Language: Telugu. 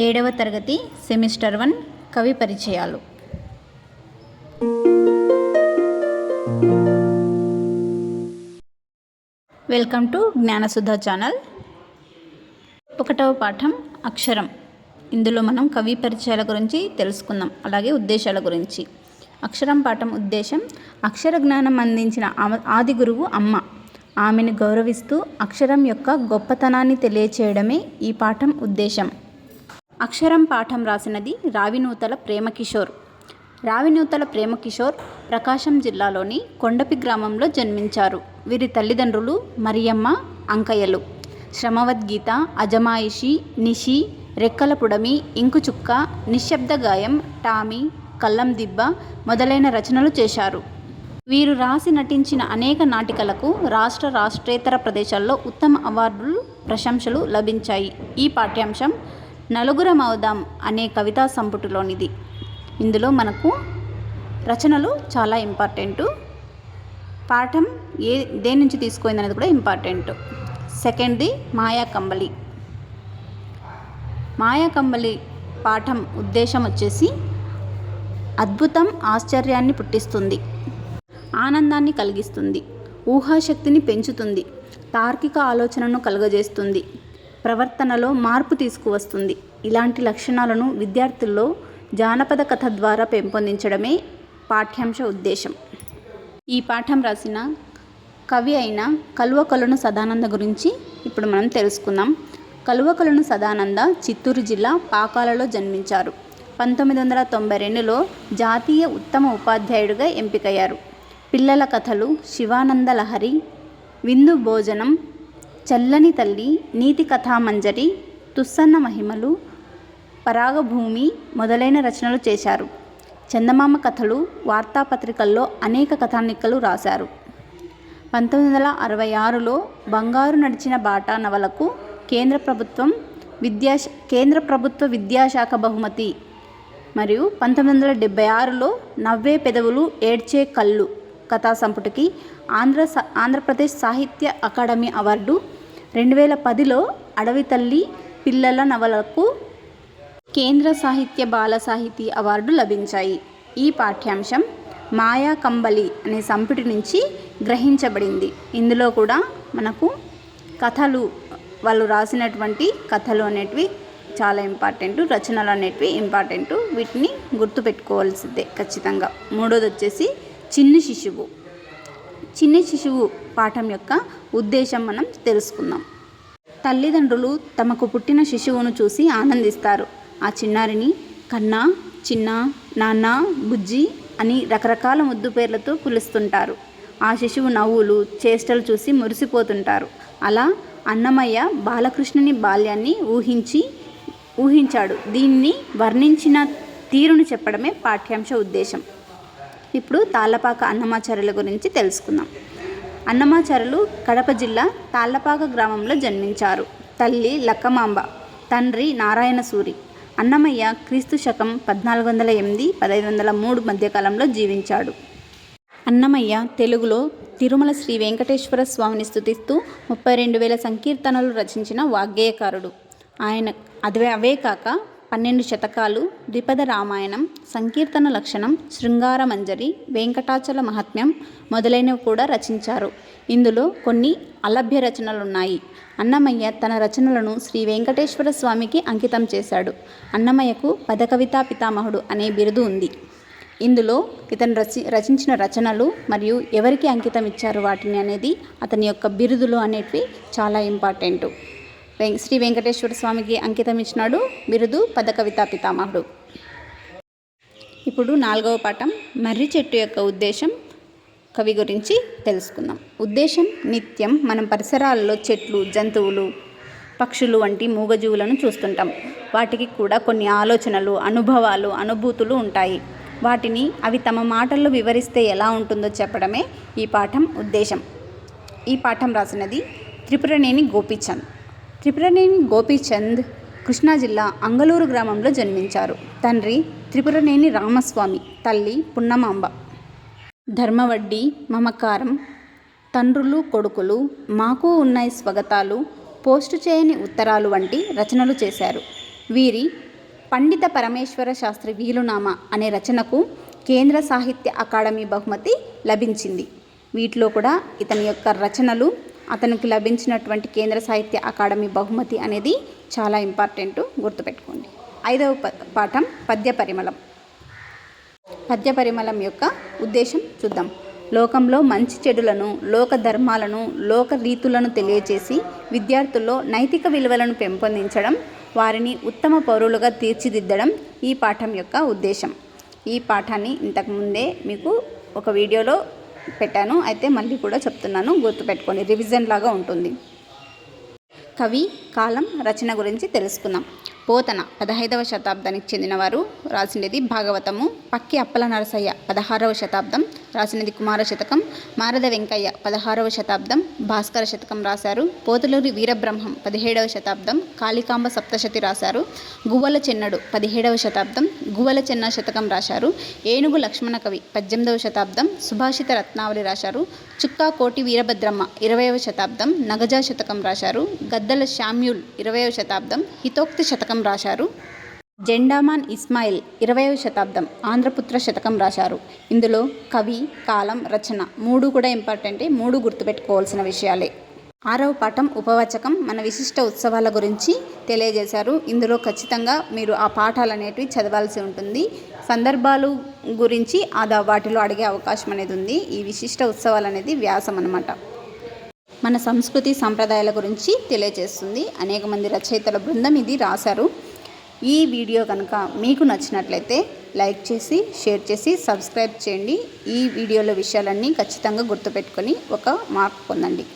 7వ తరగతి సెమిస్టర్ 1 కవి పరిచయాలు. Welcome to Gnanasudha channel. 1వ పాఠం అక్షరం. ఇందులో మనం కవి పరిచయాల గురించి తెలుసుకుందాం, అలాగే ఉద్దేశాల గురించి. అక్షరం పాఠం ఉద్దేశం: అక్షర జ్ఞానం అందించిన ఆది గురువు అమ్మ. ఆమెను గౌరవిస్తూ అక్షరం యొక్క గొప్పతనాన్ని తెలియచేయడమే ఈ పాఠం ఉద్దేశం. అక్షరం పాఠం రాసినది రావినూతల ప్రేమకిషోర్. రావినూతల ప్రేమకిషోర్ ప్రకాశం జిల్లాలోని కొండపి గ్రామంలో జన్మించారు. వీరి తల్లిదండ్రులు మరియమ్మ, అంకయ్యలు. శ్రమవద్గీత, అజమాయిషి, నిషి, రెక్కల పుడమి, ఇంకుచుక్క, నిశ్శబ్ద గాయం, టామీ, కల్లం దిబ్బ మొదలైన రచనలు చేశారు. వీరు రాసి నటించిన అనేక నాటికలకు రాష్ట్రేతర ప్రదేశాల్లో ఉత్తమ అవార్డులు, ప్రశంసలు లభించాయి. ఈ పాఠ్యాంశం నలుగురమవుదాం అనే కవితా సంపుటిలోనిది. ఇందులో మనకు రచనలు చాలా ఇంపార్టెంటు. పాఠం దేని నుంచి తీసుకుంది అనేది కూడా ఇంపార్టెంట్. సెకండ్ది మాయాకంబలి. మాయాకంబలి పాఠం ఉద్దేశం వచ్చేసి అద్భుతం ఆశ్చర్యాన్ని పుట్టిస్తుంది, ఆనందాన్ని కలిగిస్తుంది, ఊహాశక్తిని పెంచుతుంది, తార్కిక ఆలోచనను కలుగజేస్తుంది, ప్రవర్తనలో మార్పు తీసుకువస్తుంది. ఇలాంటి లక్షణాలను విద్యార్థుల్లో జానపద కథ ద్వారా పెంపొందించడమే పాఠ్యాంశ ఉద్దేశం. ఈ పాఠం రాసిన కవి అయిన కల్వకొలను సదానంద గురించి ఇప్పుడు మనం తెలుసుకుందాం. కల్వకొలను సదానంద చిత్తూరు జిల్లా పాకాలలో జన్మించారు. 1992లో జాతీయ ఉత్తమ ఉపాధ్యాయుడిగా ఎంపికయ్యారు. పిల్లల కథలు, శివానంద లహరి, విందు భోజనం, చల్లని తల్లి, నీతి కథామంజరి, తుస్సన్న మహిమలు, పరాగభూమి మొదలైన రచనలు చేశారు. చందమామ కథలు, వార్తాపత్రికల్లో అనేక కథానికలు రాశారు. 1966లో బంగారు నడిచిన బాట నవలకు కేంద్ర ప్రభుత్వ విద్యాశాఖ బహుమతి మరియు 1976లో నవ్వే పెదవులు ఏడ్చే కళ్ళు కథా సంపుటికి ఆంధ్రప్రదేశ్ సాహిత్య అకాడమీ అవార్డు, 2010లో అడవి తల్లి పిల్లల నవలకు కేంద్ర సాహిత్య బాల సాహితీ అవార్డు లభించాయి. ఈ పాఠ్యాంశం మాయాకంబలి అనే సంపుటి నుంచి గ్రహించబడింది. ఇందులో కూడా మనకు కథలు, వాళ్ళు రాసినటువంటి కథలు అనేటివి చాలా ఇంపార్టెంట్, రచనలు అనేటివి ఇంపార్టెంటు. వీటిని గుర్తుపెట్టుకోవాల్సిందే ఖచ్చితంగా. 3వది వచ్చేసి చిన్ని శిశువు. చిన్ని శిశువు పాఠం యొక్క ఉద్దేశం మనం తెలుసుకుందాం. తల్లిదండ్రులు తమకు పుట్టిన శిశువును చూసి ఆనందిస్తారు. ఆ చిన్నారిని కన్నా, చిన్న, నాన్న, బుజ్జి అని రకరకాల ముద్దు పేర్లతో పిలుస్తుంటారు. ఆ శిశువు నవ్వులు, చేష్టలు చూసి మురిసిపోతుంటారు. అలా అన్నమయ్య బాలకృష్ణుని బాల్యాన్ని ఊహించాడు. దీన్ని వర్ణించిన తీరును చెప్పడమే పాఠ్యాంశ ఉద్దేశం. ఇప్పుడు తాళ్ళపాక అన్నమాచార్యుల గురించి తెలుసుకుందాం. అన్నమాచార్యులు కడప జిల్లా తాళ్ళపాక గ్రామంలో జన్మించారు. తల్లి లక్కమాంబ, తండ్రి నారాయణసూరి. అన్నమయ్య క్రీస్తు శకం 1408-1503 మధ్యకాలంలో జీవించాడు. అన్నమయ్య తెలుగులో తిరుమల శ్రీ వెంకటేశ్వర స్వామిని స్తుతిస్తూ 32,000 సంకీర్తనలు రచించిన వాగ్గేయకారుడు. అవే కాక 12 శతకాలు, ద్విపద రామాయణం, సంకీర్తన లక్షణం, శృంగార మంజరి, వెంకటాచల మహాత్మ్యం మొదలైనవి కూడా రచించారు. ఇందులో కొన్ని అలభ్య రచనలున్నాయి. అన్నమయ్య తన రచనలను శ్రీ వెంకటేశ్వర స్వామికి అంకితం చేశాడు. అన్నమయ్యకు పదకవితా పితామహుడు అనే బిరుదు ఉంది. ఇందులో ఇతను రచించిన రచనలు మరియు ఎవరికి అంకితం ఇచ్చారు వాటిని అనేది, అతని యొక్క బిరుదులు అనేటివి చాలా ఇంపార్టెంటు. శ్రీ వెంకటేశ్వర స్వామికి అంకితం ఇచ్చినాడు బిరుదు పదకవితా పితామహుడు. ఇప్పుడు 4వ పాఠం మర్రి చెట్టు యొక్క ఉద్దేశం కవి గురించి తెలుసుకుందాం. ఉద్దేశం: నిత్యం మనం పరిసరాలలో చెట్లు, జంతువులు, పక్షులు వంటి మూగజీవులను చూస్తుంటాం. వాటికి కూడా కొన్ని ఆలోచనలు, అనుభవాలు, అనుభూతులు ఉంటాయి. వాటిని అవి తమ మాటల్లో వివరిస్తే ఎలా ఉంటుందో చెప్పడమే ఈ పాఠం ఉద్దేశం. ఈ పాఠం రాసినది త్రిపురనేని గోపీచంద్. త్రిపురనేని గోపీచంద్ కృష్ణా జిల్లా అంగలూరు గ్రామంలో జన్మించారు. తండ్రి త్రిపురనేని రామస్వామి, తల్లి పున్నమాంబ. ధర్మవడ్డీ, మమకారం, తండ్రులు కొడుకులు, మాకు ఉన్నాయి స్వగతాలు, పోస్టు చేయని ఉత్తరాలు వంటి రచనలు చేశారు. వీరి పండిత పరమేశ్వర శాస్త్రి వీలునామా అనే రచనకు కేంద్ర సాహిత్య అకాడమీ బహుమతి లభించింది. వీటిలో కూడా ఇతని యొక్క రచనలు, అతనికి లభించినటువంటి కేంద్ర సాహిత్య అకాడమీ బహుమతి అనేది చాలా ఇంపార్టెంట్, గుర్తుపెట్టుకోండి. 5వ పాఠం పద్య పరిమళం. పద్య పరిమళం యొక్క ఉద్దేశం చూద్దాం. లోకంలో మంచి చెడులను, లోక ధర్మాలను, లోక రీతులను తెలియచేసి విద్యార్థుల్లో నైతిక విలువలను పెంపొందించడం, వారిని ఉత్తమ పౌరులుగా తీర్చిదిద్దడం ఈ పాఠం యొక్క ఉద్దేశం. ఈ పాఠాన్ని ఇంతకుముందే మీకు ఒక వీడియోలో పెట్టాను, అయితే మళ్ళీ కూడా చెప్తున్నాను, గుర్తుపెట్టుకోండి, రివిజన్ లాగా ఉంటుంది. కవి, కాలం, రచన గురించి తెలుసుకుందాం. పోతన 15వ శతాబ్దానికి చెందినవారు, రాసినది భాగవతము. పక్కి అప్పల నరసయ్య 16వ శతాబ్దం, రాసినది కుమార శతకం. మారద వెంకయ్య 16వ శతాబ్దం, భాస్కర శతకం రాశారు. పోతులూరి వీరబ్రహ్మం 17వ శతాబ్దం, కాళికాంబ సప్తశతి రాశారు. గువ్వల చెన్నడు 17వ శతాబ్దం, గువ్వల చెన్న శతకం రాశారు. ఏనుగు లక్ష్మణ కవి 18వ శతాబ్దం, సుభాషిత రత్నావళి రాశారు. చుక్కా కోటి వీరభద్రమ్మ 20వ శతాబ్దం, నగజా శతకం రాశారు. గద్దల శామ్యూల్ 20వ శతాబ్దం, హితోక్తి శతకం రాశారు. జెండామాన్ ఇస్మాయిల్ 20వ శతాబ్దం, ఆంధ్రపుత్ర శతకం రాశారు. ఇందులో కవి, కాలం, రచన 3 కూడా ఇంపార్టెంటే, 3 గుర్తుపెట్టుకోవాల్సిన విషయాలే. 6వ పాఠం ఉపవాచకం, మన విశిష్ట ఉత్సవాల గురించి తెలియజేశారు. ఇందులో ఖచ్చితంగా మీరు ఆ పాఠాలు అనేటివి చదవాల్సి ఉంటుంది. సందర్భాలు గురించి వాటిలో అడిగే అవకాశం అనేది ఉంది. ఈ విశిష్ట ఉత్సవాలు అనేది వ్యాసం అన్నమాట. మన సంస్కృతి సంప్రదాయాల గురించి తెలియజేస్తుంది. అనేక మంది రచయితల బృందం ఇది రాశారు. ఈ వీడియో కనుక మీకు నచ్చినట్లయితే లైక్ చేసి, షేర్ చేసి, సబ్స్క్రైబ్ చేయండి. ఈ వీడియోలో విషయాలన్నీ ఖచ్చితంగా గుర్తుపెట్టుకొని ఒక మార్క్ పొందండి.